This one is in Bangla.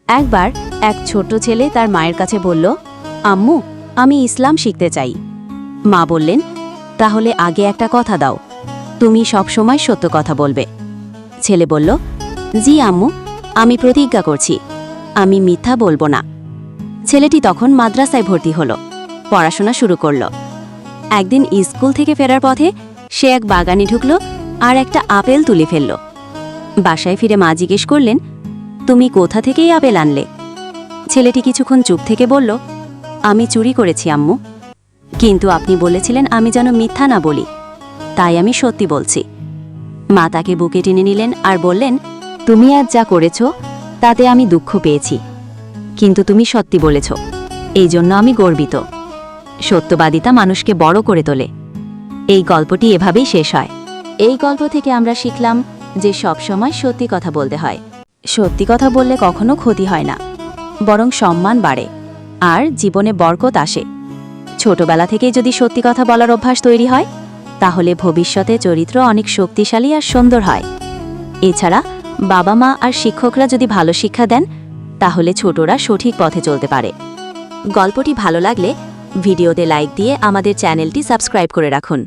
একবার এক ছোট ছেলে তার মায়ের কাছে বলল, আম্মু, আমি ইসলাম শিখতে চাই। মা বললেন, তাহলে আগে একটা কথা দাও, তুমি সব সময় সত্য কথা বলবে। ছেলে বলল, জি আম্মু, আমি প্রতিজ্ঞা করছি, আমি মিথ্যা বলবো না। ছেলেটি তখন মাদ্রাসায় ভর্তি হলো, পড়াশোনা শুরু করল। একদিন স্কুল থেকে ফেরার পথে সে এক বাগানে ঢুকল আর একটা আপেল তুলে ফেলল। বাসায় ফিরে মা জিজ্ঞেস করলেন, তুমি কোথা থেকে এই আপেল আনলে? ছেলেটি কিছুক্ষণ চুপ থেকে বলল, আমি চুরি করেছি আম্মু, কিন্তু আপনি বলেছিলেন আমি যেন মিথ্যা না বলি, তাই আমি সত্যি বলছি। মা তাকে বুকে টেনে নিলেন আর বললেন, তুমি আজ যা করেছ তাতে আমি দুঃখ পেয়েছি, কিন্তু তুমি সত্যি বলেছ, এই জন্য আমি গর্বিত। সত্যবাদিতা মানুষকে বড় করে তোলে। এই গল্পটি এভাবেই শেষ হয়। এই গল্প থেকে আমরা শিখলাম যে সব সময় সত্যি কথা বলতে হয়। সত্যি কথা বললে কখনো ক্ষতি হয় না, বরং সম্মান বাড়ে আর জীবনে বরকত আসে। ছোটবেলা থেকেই যদি সত্যি কথা বলার অভ্যাস তৈরি হয়, তাহলে ভবিষ্যতে চরিত্র অনেক শক্তিশালী আর সুন্দর হয়। এছাড়া বাবা মা আর শিক্ষকরা যদি ভালো শিক্ষা দেন, তাহলে ছোটরা সঠিক পথে চলতে পারে। গল্পটি ভালো লাগলে ভিডিওতে লাইক দিয়ে আমাদের চ্যানেলটি সাবস্ক্রাইব করে রাখুন।